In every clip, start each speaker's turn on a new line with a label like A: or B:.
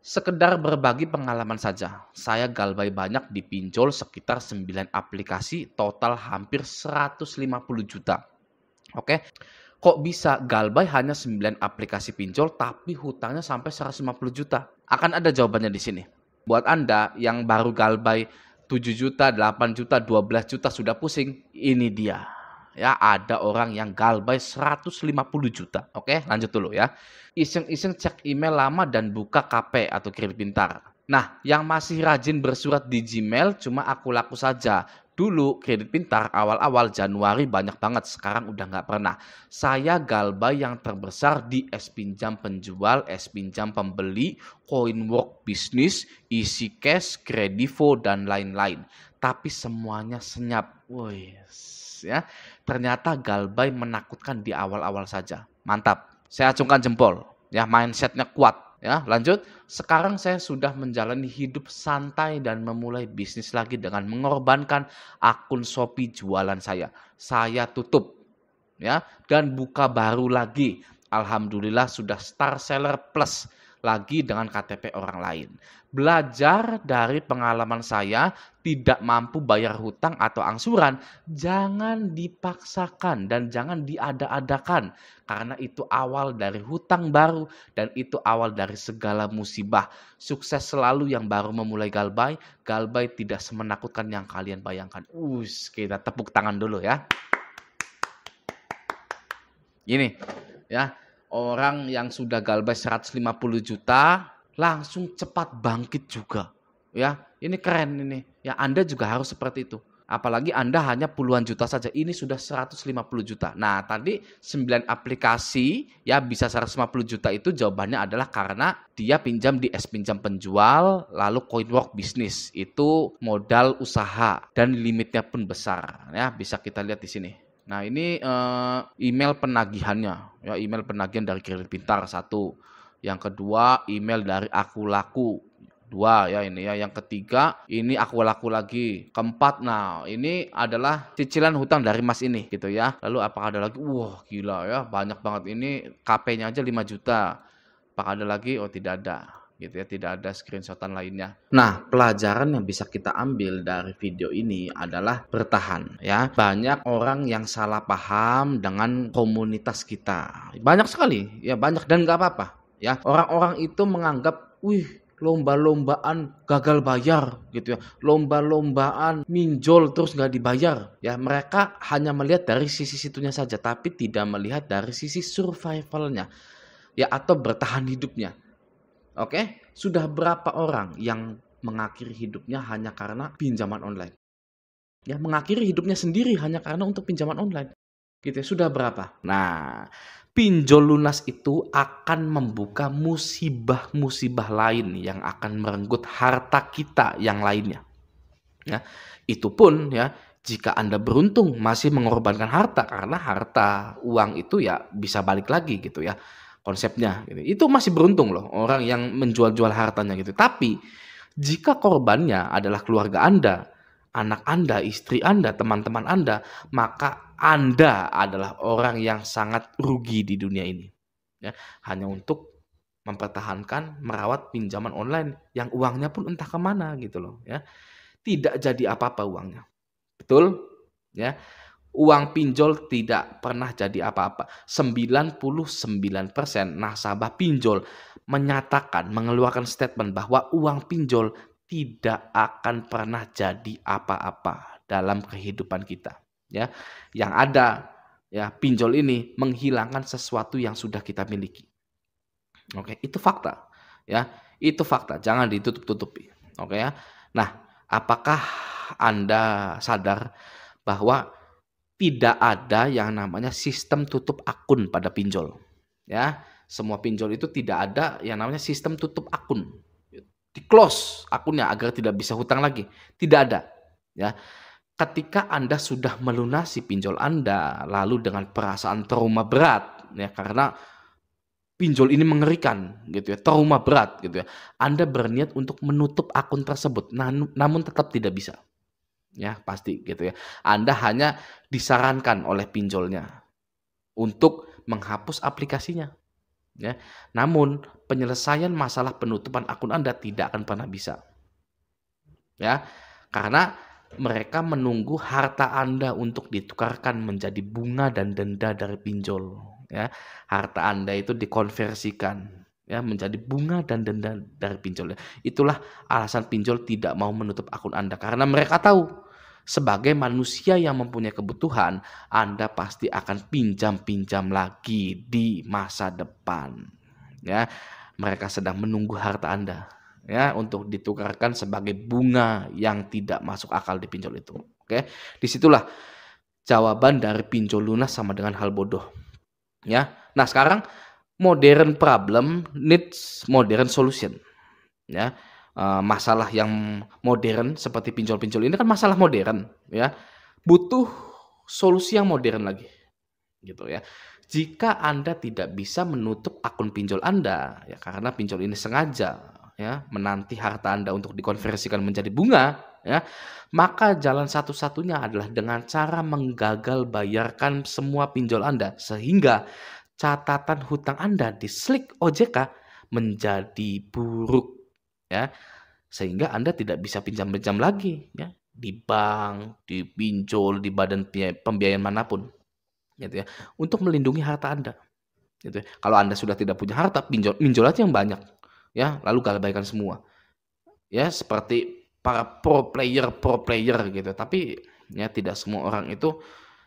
A: Sekedar berbagi pengalaman saja, saya galbay banyak di pinjol sekitar 9 aplikasi total hampir 150 juta. Oke, kok bisa galbay hanya 9 aplikasi pinjol tapi hutangnya sampai 150 juta? Akan ada jawabannya di sini. Buat Anda yang baru galbay 7 juta, 8 juta, 12 juta sudah pusing, ini dia. Ya, ada orang yang galbay 150 juta. Oke, lanjut dulu ya. Iseng-iseng cek email lama dan buka KP atau kredit pintar. Nah, yang masih rajin bersurat di Gmail cuma aku laku saja. Dulu kredit pintar awal-awal Januari banyak banget, sekarang udah nggak pernah. Saya galbay yang terbesar di S-Pinjam penjual, S-Pinjam pembeli, Coinwork Business, Easy Cash, Kredivo, dan lain-lain. Tapi semuanya senyap. Wih, ya. Ternyata galbay menakutkan di awal-awal saja. Mantap. Saya acungkan jempol. Ya, mindsetnya kuat. Ya, lanjut. Sekarang saya sudah menjalani hidup santai dan memulai bisnis lagi dengan mengorbankan akun Shopee jualan saya. Saya tutup ya dan buka baru lagi. Alhamdulillah sudah star seller plus lagi dengan KTP orang lain. Belajar dari pengalaman saya, tidak mampu bayar hutang atau angsuran, jangan dipaksakan dan jangan diada-adakan. Karena itu awal dari hutang baru dan itu awal dari segala musibah. Sukses selalu yang baru memulai galbay. Galbay tidak semenakutkan yang kalian bayangkan. Kita tepuk tangan dulu ya. Ini ya, orang yang sudah galbay 150 juta langsung cepat bangkit juga. Ya, ini keren ini. Ya, Anda juga harus seperti itu. Apalagi Anda hanya puluhan juta saja. Ini sudah 150 juta. Nah, tadi 9 aplikasi ya bisa 150 juta itu jawabannya adalah karena dia pinjam di S-Pinjam penjual, lalu Coinwork Business. Itu modal usaha dan limitnya pun besar. Ya, bisa kita lihat di sini. Nah, ini email penagihannya. Ya, email penagihan dari Kredit Pintar 1. Yang kedua, email dari Aku Laku 2 ya ini ya. Yang ketiga, ini Aku Laku lagi. Keempat, nah ini adalah cicilan hutang dari Mas ini gitu ya. Lalu apakah ada lagi? Wah, gila ya, banyak banget ini. KP-nya aja 5 juta. Apakah ada lagi? Oh, tidak ada. Gitu ya, tidak ada screenshotan lainnya. Nah, pelajaran yang bisa kita ambil dari video ini adalah bertahan ya. Banyak orang yang salah paham dengan komunitas kita. Banyak sekali, ya banyak dan nggak apa-apa. Ya, orang-orang itu menganggap, wih, lomba-lombaan gagal bayar gitu ya, lomba-lombaan minjol terus nggak dibayar ya. Mereka hanya melihat dari sisi situnya saja, tapi tidak melihat dari sisi survivalnya ya, atau bertahan hidupnya. Oke, sudah berapa orang yang mengakhiri hidupnya hanya karena pinjaman online? Ya, mengakhiri hidupnya sendiri hanya karena untuk pinjaman online. Gitu ya, sudah berapa? Nah, pinjol lunas itu akan membuka musibah-musibah lain yang akan merenggut harta kita yang lainnya. Ya, itu pun ya jika Anda beruntung masih mengorbankan harta, karena harta uang itu ya bisa balik lagi gitu ya konsepnya gitu. Itu masih beruntung loh orang yang menjual-jual hartanya gitu. Tapi jika korbannya adalah keluarga Anda, anak Anda, istri Anda, teman-teman Anda, maka Anda adalah orang yang sangat rugi di dunia ini. Ya, hanya untuk mempertahankan merawat pinjaman online yang uangnya pun entah kemana gitu loh ya. Tidak jadi apa-apa uangnya. Betul? Ya. Uang pinjol tidak pernah jadi apa-apa. 99% nasabah pinjol menyatakan, mengeluarkan statement bahwa uang pinjol tidak akan pernah jadi apa-apa dalam kehidupan kita. Ya, yang ada ya pinjol ini menghilangkan sesuatu yang sudah kita miliki. Oke, itu fakta. Ya, itu fakta. Jangan ditutup-tutupi. Oke ya. Nah, apakah Anda sadar bahwa tidak ada yang namanya sistem tutup akun pada pinjol? Ya, semua pinjol itu tidak ada yang namanya sistem tutup akun. Di-close akunnya agar tidak bisa hutang lagi. Tidak ada. Ya. Ketika Anda sudah melunasi pinjol Anda, lalu dengan perasaan trauma berat, ya karena pinjol ini mengerikan gitu ya, trauma berat gitu ya. Anda berniat untuk menutup akun tersebut, namun tetap tidak bisa. Ya, pasti gitu ya. Anda hanya disarankan oleh pinjolnya untuk menghapus aplikasinya. ya. Namun penyelesaian masalah penutupan akun Anda tidak akan pernah bisa. Ya, karena mereka menunggu harta Anda untuk ditukarkan menjadi bunga dan denda dari pinjol, ya. Harta Anda itu dikonversikan, ya, menjadi bunga dan denda dari pinjol. Itulah alasan pinjol tidak mau menutup akun Anda, karena mereka tahu sebagai manusia yang mempunyai kebutuhan, Anda pasti akan pinjam-pinjam lagi di masa depan, ya. Mereka sedang menunggu harta Anda, ya, untuk ditukarkan sebagai bunga yang tidak masuk akal di pinjol itu. Oke, disitulah jawaban dari pinjol lunas sama dengan hal bodoh, ya. Nah, sekarang modern problem needs modern solution, ya. Masalah yang modern seperti pinjol-pinjol ini kan masalah modern, ya. Butuh solusi yang modern lagi, gitu ya. Jika Anda tidak bisa menutup akun pinjol Anda, ya karena pinjol ini sengaja, ya, menanti harta Anda untuk dikonversikan menjadi bunga, ya, maka jalan satu-satunya adalah dengan cara menggagal bayarkan semua pinjol Anda, sehingga catatan hutang Anda di Slick OJK menjadi buruk, ya, sehingga Anda tidak bisa pinjam-pinjam lagi, ya, di bank, di pinjol, di badan pembiayaan manapun, gitu ya, untuk melindungi harta Anda, gitu ya. Kalau Anda sudah tidak punya harta, pinjol aja yang banyak, ya, lalu gabaikan semua. Ya, seperti para pro player gitu, tapi ya tidak semua orang itu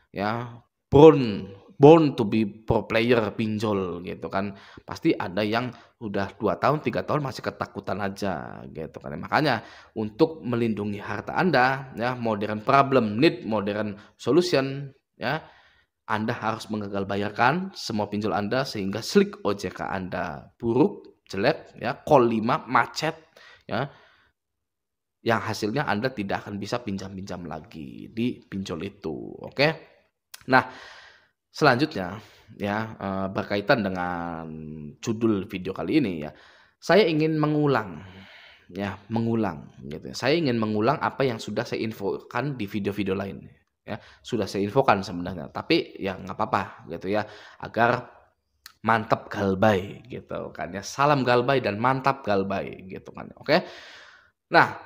A: ya born born to be pro player pinjol gitu kan. Pasti ada yang udah 2 tahun, 3 tahun masih ketakutan aja gitu kan. Makanya untuk melindungi harta Anda, ya, modern problem need modern solution, ya. Anda harus menggagal bayarkan semua pinjol Anda sehingga Slick OJK Anda buruk, jelek, ya, call 5 macet, ya, yang hasilnya Anda tidak akan bisa pinjam-pinjam lagi di pinjol itu, oke? Nah, selanjutnya, ya, berkaitan dengan judul video kali ini, ya, saya ingin mengulang, ya, mengulang gitu ya. Saya ingin mengulang apa yang sudah saya infokan di video-video lain, ya. Sudah saya infokan sebenarnya, tapi ya nggak apa-apa gitu ya, agar mantap galbay gitu kan ya. Salam galbay dan mantap galbay gitu kan, oke? Nah,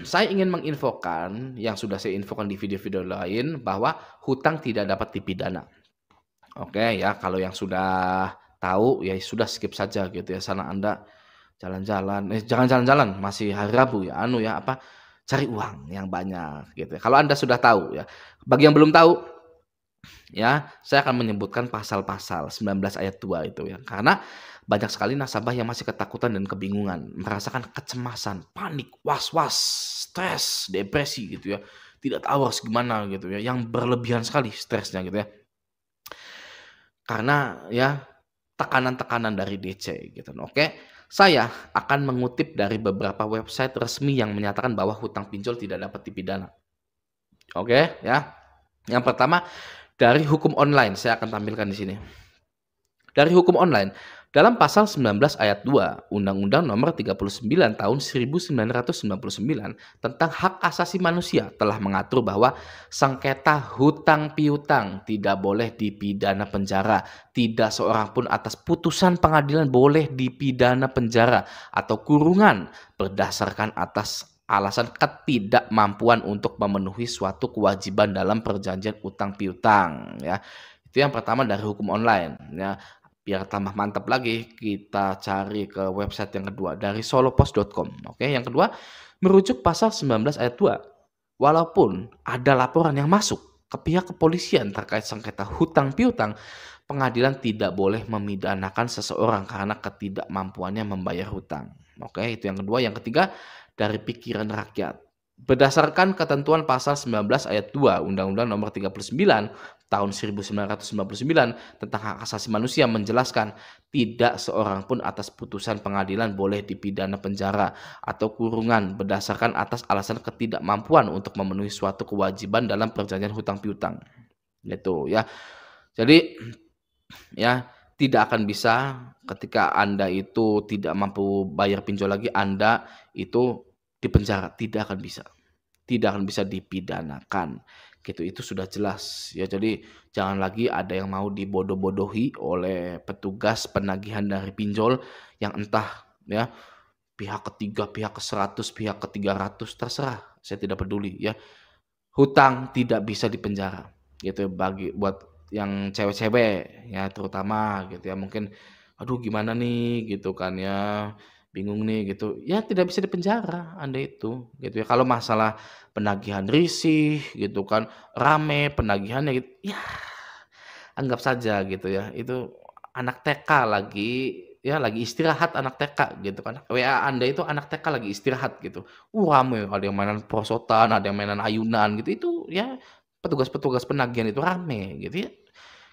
A: saya ingin menginfokan yang sudah saya infokan di video-video lain bahwa hutang tidak dapat dipidana. Oke ya, kalau yang sudah tahu ya sudah skip saja gitu ya. Sana Anda jalan-jalan, jangan jalan-jalan, masih hari Rabu ya, ya apa, cari uang yang banyak gitu ya. Kalau Anda sudah tahu ya. Bagi yang belum tahu, ya, saya akan menyebutkan pasal-pasal 19 ayat 2 itu ya. Karena banyak sekali nasabah yang masih ketakutan dan kebingungan, merasakan kecemasan, panik, was-was, stres, depresi gitu ya. Tidak tahu harus gimana gitu ya, yang berlebihan sekali stresnya gitu ya. Karena ya tekanan-tekanan dari DC gitu. Oke, saya akan mengutip dari beberapa website resmi yang menyatakan bahwa hutang pinjol tidak dapat dipidana. Oke, ya. Yang pertama dari hukum online, saya akan tampilkan di sini. Dari hukum online, dalam pasal 19 ayat 2 Undang-Undang Nomor 39 Tahun 1999 tentang hak asasi manusia telah mengatur bahwa sengketa hutang piutang tidak boleh dipidana penjara. Tidak seorang pun atas putusan pengadilan boleh dipidana penjara atau kurungan berdasarkan atas alasan ketidakmampuan untuk memenuhi suatu kewajiban dalam perjanjian utang piutang, ya. Itu yang pertama dari hukum online, ya. Biar tambah mantap lagi, kita cari ke website yang kedua dari solopost.com. Oke, yang kedua, merujuk pasal 19 ayat 2. Walaupun ada laporan yang masuk ke pihak kepolisian terkait sengketa hutang piutang, pengadilan tidak boleh memidanakan seseorang karena ketidakmampuannya membayar hutang. Oke, itu yang kedua. Yang ketiga, dari pikiran rakyat. Berdasarkan ketentuan pasal 19 ayat 2 Undang-Undang Nomor 39 Tahun 1999 tentang hak asasi manusia menjelaskan tidak seorang pun atas putusan pengadilan boleh dipidana penjara atau kurungan berdasarkan atas alasan ketidakmampuan untuk memenuhi suatu kewajiban dalam perjanjian hutang piutang. Gitu ya. Jadi ya tidak akan bisa ketika Anda itu tidak mampu bayar pinjol lagi, Anda itu dipenjara, tidak akan bisa. Tidak akan bisa dipidanakan. gitu. Itu sudah jelas ya. Jadi jangan lagi ada yang mau dibodoh-bodohi oleh petugas penagihan dari pinjol yang entah ya pihak ketiga, pihak ke-100, pihak ke-300, terserah, saya tidak peduli ya. Hutang tidak bisa dipenjara gitu bagi buat yang cewek-cewek ya terutama gitu ya. Mungkin, "Aduh gimana nih?" Gitu kan ya, "Bingung nih," gitu. Ya tidak bisa dipenjara Anda itu gitu ya. Kalau masalah penagihan risih gitu kan, rame penagihannya gitu, ya anggap saja gitu ya, itu anak TK lagi ya lagi istirahat anak TK gitu kan. WA Anda itu anak TK lagi istirahat gitu. Rame, ada yang mainan prosotan, ada yang mainan ayunan gitu, itu ya petugas-petugas penagihan itu rame gitu ya.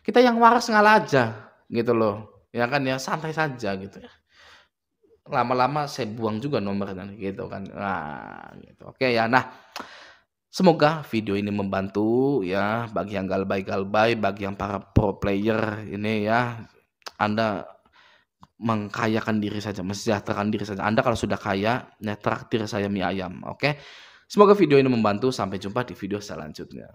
A: Kita yang waras ngalah aja gitu loh, ya kan ya, santai saja gitu ya. Lama-lama saya buang juga nomornya gitu kan. Nah gitu, oke ya. Nah, semoga video ini membantu ya bagi yang galbay-galbay, bagi yang para pro player ini ya, Anda mengkayakan diri saja, mensejahterakan diri saja. Anda kalau sudah kaya, ya traktir saya mie ayam, oke? Semoga video ini membantu, sampai jumpa di video selanjutnya.